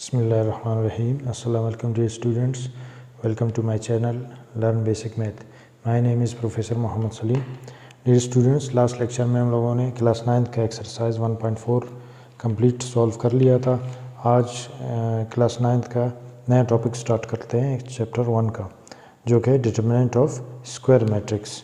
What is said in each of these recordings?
Bismillahirrahmanirrahim. Assalamu alaikum dear students. Welcome to my channel Learn Basic Math. My name is Professor Mohammed Salim. Dear students, last lecture में हम लोगों ने class 9th का exercise 1.4 complete solve कर लिया था। आज क्लास 9th का नया टॉपिक स्टार्ट करते हैं चैप्टर 1 का, जो कि डिटर्मिनेंट ऑफ स्क्वायर मैट्रिक्स।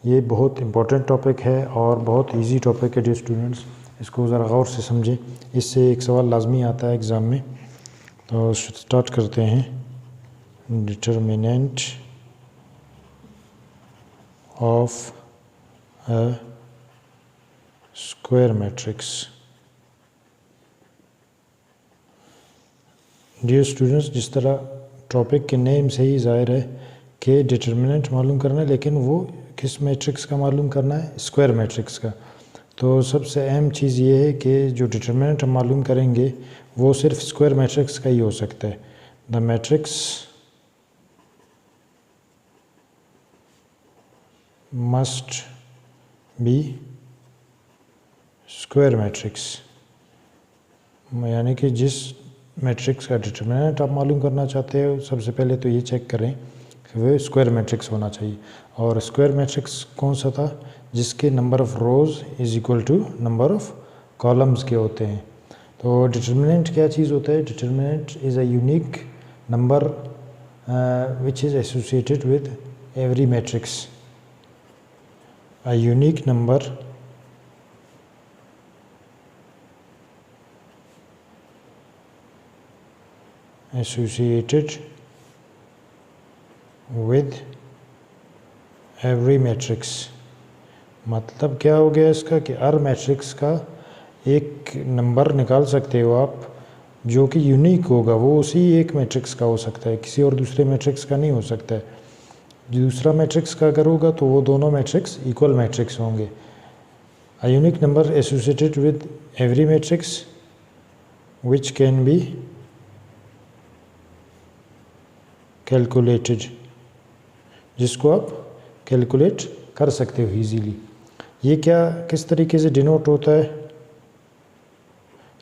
ये बहुत इंपॉर्टेंट टॉपिक है और बहुत इजी टॉपिक है डियर स्टूडेंट्स, इसको ज़रा गौर से समझें। इससे एक सवाल लाजमी आता है एग्ज़ाम में। तो स्टार्ट करते हैं। Determinant of a square matrix. Dear students, जिस तरह टॉपिक के नेम से ही ज़ाहिर है कि डिटर्मिनेंट मालूम करना है, लेकिन वो किस मैट्रिक्स का मालूम करना है? स्क्वायर मैट्रिक्स का। तो सबसे अहम चीज़ ये है कि जो डिटर्मिनेंट हम मालूम करेंगे वो सिर्फ स्क्वायर मैट्रिक्स का ही हो सकता है। The matrix must be square matrix, यानी कि जिस मैट्रिक्स का डिटर्मिनेंट आप मालूम करना चाहते हो, सबसे पहले तो ये चेक करें कि वो स्क्वायर मैट्रिक्स होना चाहिए। और स्क्वायर मैट्रिक्स कौन सा था? जिसके number of rows is equal to number of columns के होते हैं। तो डिटर्मिनेंट क्या चीज़ होता है? Determinant is a unique number which is associated with every matrix. A unique number associated with every matrix. मतलब क्या हो गया इसका कि हर मैट्रिक्स का एक नंबर निकाल सकते हो आप जो कि यूनिक होगा, वो उसी एक मैट्रिक्स का हो सकता है, किसी और दूसरे मैट्रिक्स का नहीं हो सकता है। दूसरा मैट्रिक्स का अगर होगा तो वो दोनों मैट्रिक्स इक्वल मैट्रिक्स होंगे। अ unique number associated with every matrix which can be calculated, जिसको आप कैलकुलेट कर सकते हो इजीली। ये क्या किस तरीके से डिनोट होता है?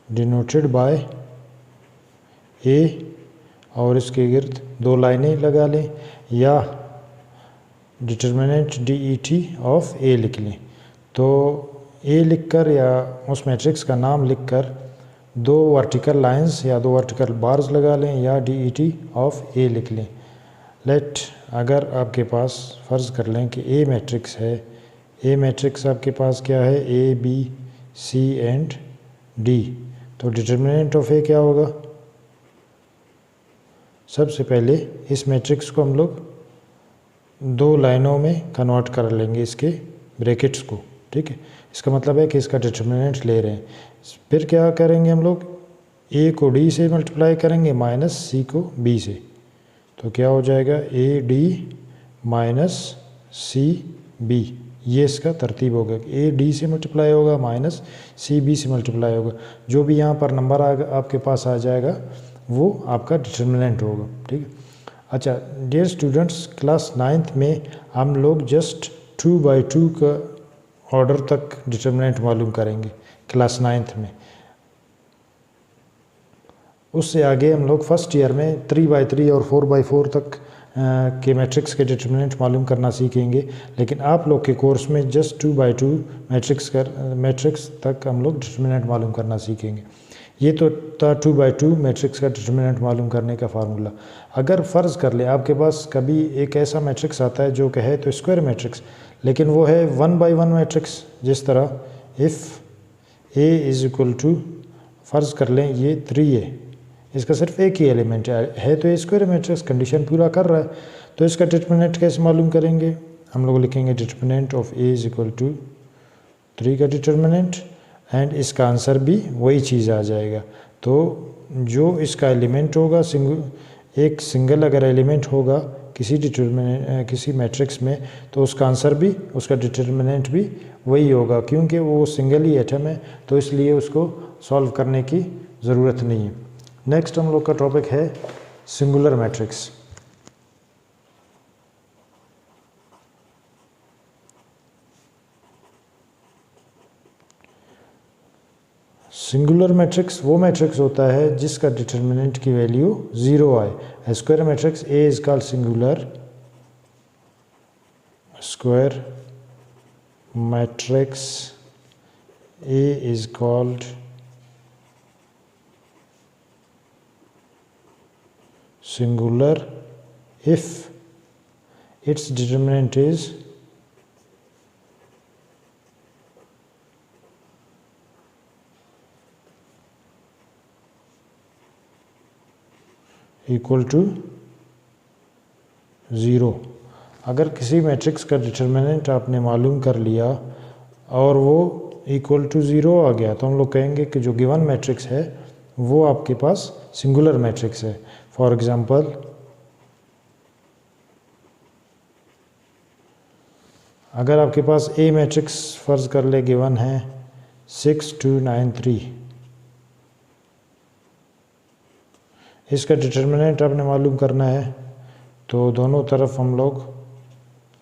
डिनोटेड बाय ए, और इसके गिर्द दो लाइनें लगा लें, या determinant D E T of A लिख लें। तो ए लिखकर या उस मैट्रिक्स का नाम लिखकर दो वर्टिकल लाइंस या दो वर्टिकल बार्स लगा लें, या D E T of A लिख लें। लेट, अगर आपके पास फ़र्ज़ कर लें कि ए मैट्रिक्स है, ए मैट्रिक्स आपके पास क्या है? A B C and D. तो डिटर्मिनेंट ऑफ ए क्या होगा? सबसे पहले इस मैट्रिक्स को हम लोग दो लाइनों में कन्वर्ट कर लेंगे, इसके ब्रैकेट्स को, ठीक है। इसका मतलब है कि इसका डिटर्मिनेंट ले रहे हैं। फिर क्या करेंगे हम लोग? ए को डी से मल्टीप्लाई करेंगे माइनस सी को बी से। तो क्या हो जाएगा? A D minus C B, ये इसका तरतीब होगा। ए डी से मल्टीप्लाई होगा माइनस सी बी से मल्टीप्लाई होगा। जो भी यहाँ पर नंबर आपके पास आ जाएगा वो आपका डिटर्मिनेंट होगा, ठीक है। अच्छा डियर स्टूडेंट्स, क्लास 9th में हम लोग जस्ट 2/2 का ऑर्डर तक डिटर्मिनेंट मालूम करेंगे क्लास 9th में। उससे आगे हम लोग फर्स्ट ईयर में 3/3 और 4/4 तक के मैट्रिक्स के डिटर्मिनेंट मालूम करना सीखेंगे। लेकिन आप लोग के कोर्स में जस्ट 2/2 मैट्रिक्स तक हम लोग डिटर्मिनेंट मालूम करना सीखेंगे। ये तो था 2/2 मैट्रिक्स का डिटर्मिनेंट मालूम करने का फार्मूला। अगर फ़र्ज़ कर ले आपके पास कभी एक ऐसा मैट्रिक्स आता है जो कि है तो स्क्वायर मैट्रिक्स, लेकिन वो है 1/1 मैट्रिक्स, जिस तरह if A is equal to, फ़र्ज़ कर लें ये 3 है, इसका सिर्फ एक ही एलिमेंट है तो ये स्क्वायर मैट्रिक्स कंडीशन पूरा कर रहा है। तो इसका डिटर्मिनेंट कैसे मालूम करेंगे? हम लोग लिखेंगे determinant of A is equal to 3 का डिटर्मिनेंट, एंड इसका आंसर भी वही चीज़ आ जाएगा। तो जो इसका एलिमेंट होगा, एक सिंगल अगर एलिमेंट होगा किसी मैट्रिक्स में, तो उसका आंसर भी, उसका डिटर्मिनेंट भी वही होगा, क्योंकि वो सिंगल ही एटम है, तो इसलिए उसको सॉल्व करने की ज़रूरत नहीं है। नेक्स्ट हम लोग का टॉपिक है सिंगुलर मैट्रिक्स। सिंगुलर मैट्रिक्स वो मैट्रिक्स होता है जिसका डिटर्मिनेंट की वैल्यू 0 आए. A square matrix A is called singular square matrix A is called singular if its determinant is equal to 0. अगर किसी मैट्रिक्स का डिटर्मिनेंट आपने मालूम कर लिया और वो इक्वल टू 0 आ गया तो हम लोग कहेंगे कि जो गिवन मैट्रिक्स है वो आपके पास सिंगुलर मैट्रिक्स है. फॉर एग्जांपल अगर आपके पास ए मैट्रिक्स फर्ज कर ले गिवन है 6 2 9 3, इसका डिटर्मिनेंट आपने मालूम करना है तो दोनों तरफ हम लोग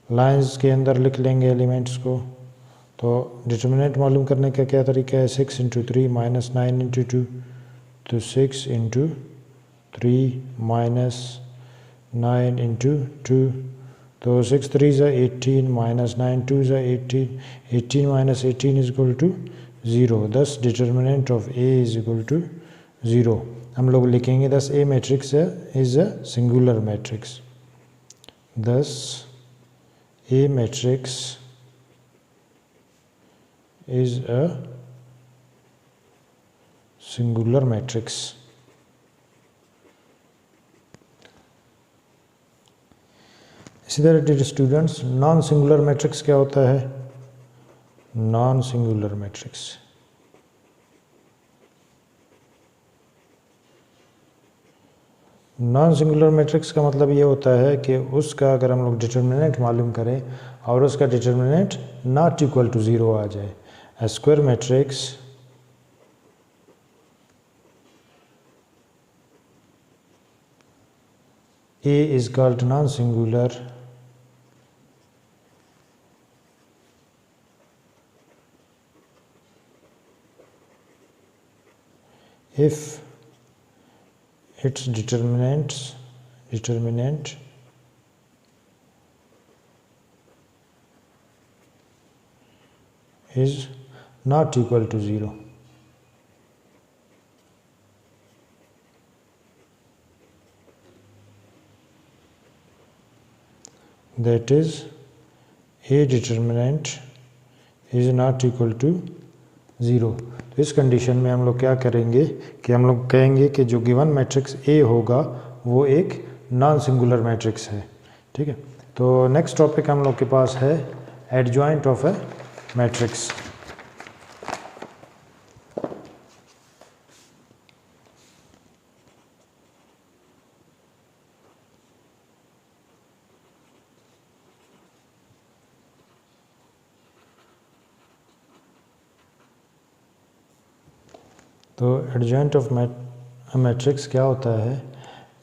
लाइंस के अंदर लिख लेंगे एलिमेंट्स को. तो डिटर्मिनेंट मालूम करने का क्या तरीका है, 6 इंटू 3 माइनस 9 इंटू 2, तो 6 इंटू 3 माइनस 9 इंटू 2, तो 6 3 ज़ा 18 माइनस 9 2 ज़ा 18, 18 minus 18 is equal to 0. This determinant of A is equal to 0. हम लोग लिखेंगे दस ए मैट्रिक्स है is a singular matrix. This A matrix is a singular matrix. इसी तरह dear students, non singular matrix क्या होता है? Non singular matrix non singular matrix का मतलब ये होता है कि उसका अगर हम लोग डिटर्मिनेंट मालूम करें और उसका डिटर्मिनेंट नॉट इक्वल टू 0 आ जाए. A square matrix A is called non-singular if its determinant is not equal to 0. That is, A determinant is not equal to 0. तो इस कंडीशन में हम लोग क्या करेंगे कि हम लोग कहेंगे कि जो गिवन मैट्रिक्स A होगा वो एक नॉन सिंगुलर मैट्रिक्स है. ठीक है. तो नेक्स्ट टॉपिक हम लोग के पास है एडजॉइंट ऑफ ए मैट्रिक्स. तो एडजॉइंट ऑफ मैट्रिक्स क्या होता है?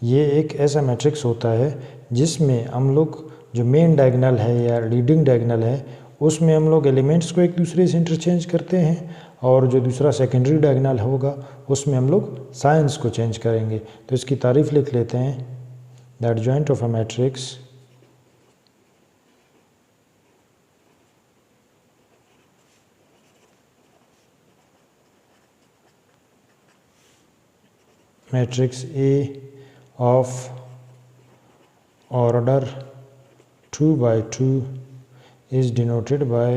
ये एक ऐसा मैट्रिक्स होता है जिसमें हम लोग जो मेन डायगोनल है या लीडिंग डायगोनल है उसमें हम लोग एलिमेंट्स को एक दूसरे से इंटरचेंज करते हैं और जो दूसरा सेकेंडरी डायगोनल होगा उसमें हम लोग साइंस को चेंज करेंगे. तो इसकी तारीफ लिख लेते हैं. The adjoint of a matrix matrix A of order 2 by 2 is denoted by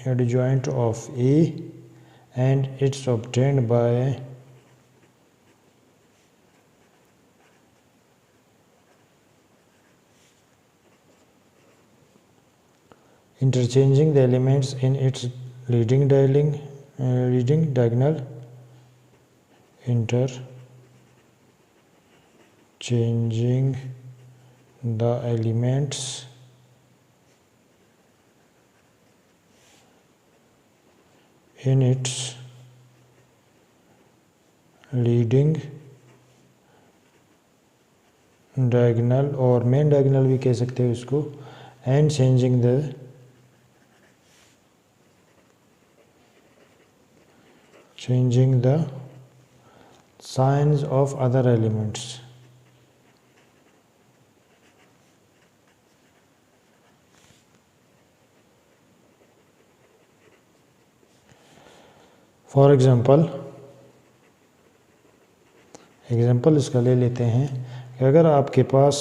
adjoint of A, and it's obtained by interchanging the elements in its leading diagonal, interchanging the elements in its leading diagonal और main diagonal भी कह सकते हो इसको, and changing the signs of other elements. For example इसका ले लेते हैं कि अगर आपके पास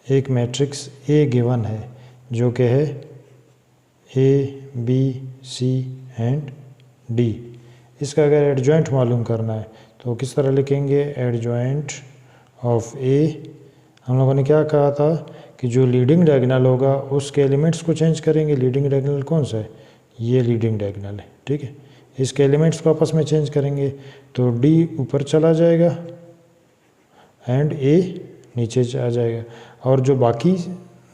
एक मैट्रिक्स ए गिवन है जो कि है A B C and D, इसका अगर एडजॉइंट मालूम करना है तो किस तरह लिखेंगे? एडजॉइंट ऑफ ए, हम लोगों ने क्या कहा था कि जो लीडिंग डायगोनल होगा उसके एलिमेंट्स को चेंज करेंगे। लीडिंग डायगोनल कौन सा है? ये लीडिंग डायगोनल है, ठीक है। इसके एलिमेंट्स को आपस में चेंज करेंगे तो डी ऊपर चला जाएगा एंड ए नीचे आ जाएगा, और जो बाकी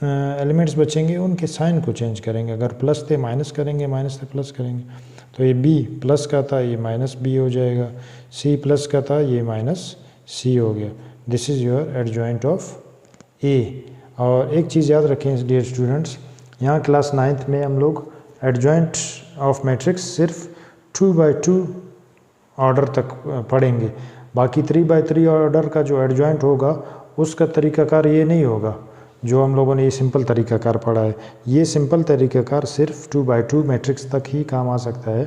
एलिमेंट्स बचेंगे उनके साइन को चेंज करेंगे। अगर प्लस थे माइनस करेंगे, माइनस थे प्लस करेंगे। तो ये बी प्लस का था, ये माइनस बी हो जाएगा। सी प्लस का था, ये माइनस सी हो गया। This is your adjoint of A. और एक चीज़ याद रखें डियर स्टूडेंट्स, यहाँ क्लास 9th में हम लोग एडजॉइंट ऑफ मैट्रिक्स सिर्फ 2x2 ऑर्डर तक पढ़ेंगे। बाकी 3x3 ऑर्डर का जो एडजॉइंट होगा उसका तरीक़ाकार ये नहीं होगा जो हम लोगों ने ये सिंपल तरीक़ाकार पढ़ा है। ये सिंपल तरीक़ाकार सिर्फ 2x2 मैट्रिक्स तक ही काम आ सकता है।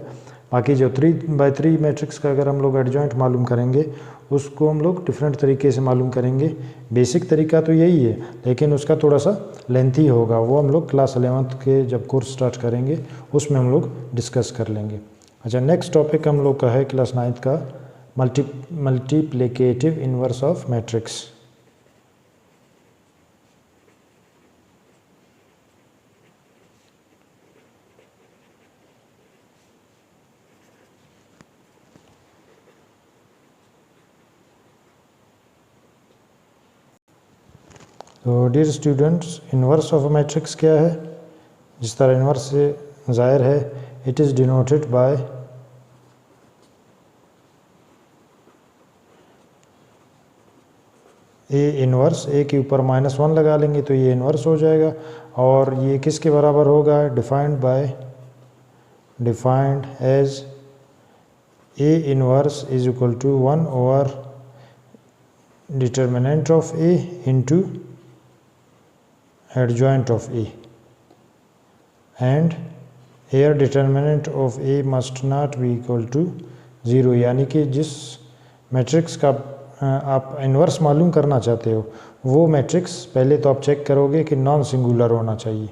बाकी जो 3x3 मैट्रिक्स का अगर हम लोग एडजॉइंट मालूम करेंगे उसको हम लोग डिफरेंट तरीके से मालूम करेंगे। बेसिक तरीका तो यही है लेकिन उसका थोड़ा सा लेंथी होगा, वो हम लोग क्लास 11th के जब कोर्स स्टार्ट करेंगे उसमें हम लोग डिस्कस कर लेंगे। अच्छा, नेक्स्ट टॉपिक हम लोग का है क्लास 9th का मल्टीप्लिकेटिव इन्वर्स ऑफ मैट्रिक्स। तो dear students, inverse of matrix क्या है? जिस तरह इन्वर्स से ज़ाहिर है, it is denoted by A inverse. A के ऊपर -1 लगा लेंगे तो ये इन्वर्स हो जाएगा। और ये किसके बराबर होगा? Defined as A inverse is equal to 1 over determinant of A into adjoint of A, and here determinant of A must not be equal to 0। यानी कि जिस मैट्रिक्स का आप इन्वर्स मालूम करना चाहते हो वो मैट्रिक्स पहले तो आप चेक करोगे कि नॉन सिंगुलर होना चाहिए।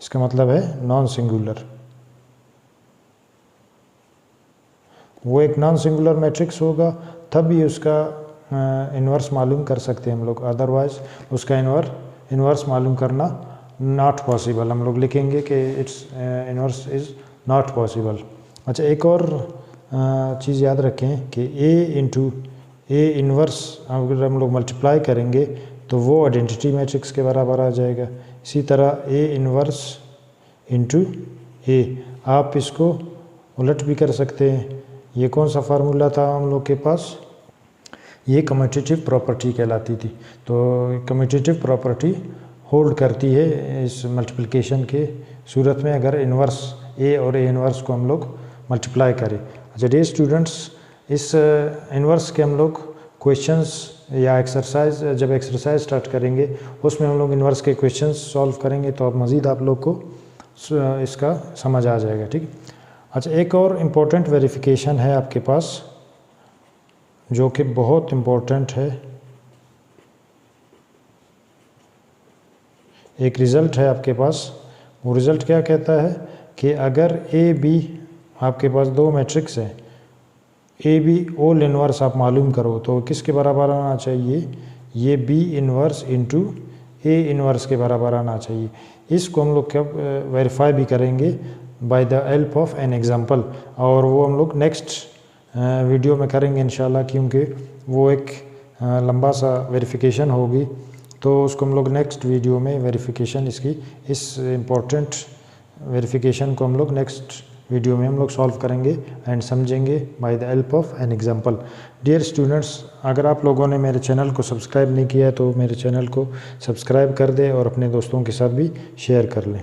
इसका मतलब है नॉन सिंगुलर। वो एक नॉन सिंगुलर मैट्रिक्स होगा तभी उसका इन्वर्स मालूम कर सकते हैं हम लोग, अदरवाइज उसका इन्वर्स मालूम करना नॉट पॉसिबल। हम लोग लिखेंगे कि it's inverse is not possible. अच्छा, एक और चीज़ याद रखें कि ए इंटू ए इन्वर्स अगर हम लोग मल्टीप्लाई करेंगे तो वो आइडेंटिटी मैट्रिक्स के बराबर आ जाएगा। इसी तरह ए इन्वर्स इंटू ए, आप इसको उलट भी कर सकते हैं। ये कौन सा फार्मूला था हम लोग के पास? ये कम्यूटेटिव प्रॉपर्टी कहलाती थी। तो कम्यूटेटिव प्रॉपर्टी होल्ड करती है इस मल्टीप्लिकेशन के सूरत में अगर इन्वर्स ए और ए इन्वर्स को हम लोग मल्टीप्लाई करें। अच्छा डियर स्टूडेंट्स, इस इन्वर्स के हम लोग क्वेश्चंस या एक्सरसाइज, जब एक्सरसाइज स्टार्ट करेंगे उसमें हम लोग इन्वर्स के क्वेश्चंस सॉल्व करेंगे तो अब मज़ीद आप लोग को इसका समझ आ जाएगा, ठीक। अच्छा, एक और इम्पोर्टेंट वेरिफिकेशन है आपके पास जो कि बहुत इम्पोर्टेंट है। एक रिज़ल्ट है आपके पास, वो रिज़ल्ट क्या कहता है कि अगर ए बी आपके पास दो मैट्रिक्स हैं, ए बी ऑल इन्वर्स आप मालूम करो तो किसके बराबर आना चाहिए? ये B inverse into A inverse के बराबर आना चाहिए। इसको हम लोग कब वेरीफाई भी करेंगे? Bye the help of an example, और वो हम लोग नेक्स्ट वीडियो में करेंगे इंशाल्लाह, क्योंकि वो एक लंबा सा वेरिफिकेशन होगी तो उसको हम लोग नेक्स्ट वीडियो में वेरिफिकेशन इसकी, इस इम्पोर्टेंट वेरिफिकेशन को हम लोग नेक्स्ट वीडियो में हम लोग सॉल्व करेंगे एंड समझेंगे by the help of an example. Dear students, अगर आप लोगों ने मेरे चैनल को सब्सक्राइब नहीं किया है तो मेरे चैनल को सब्सक्राइब कर दें और अपने दोस्तों के साथ भी शेयर कर लें।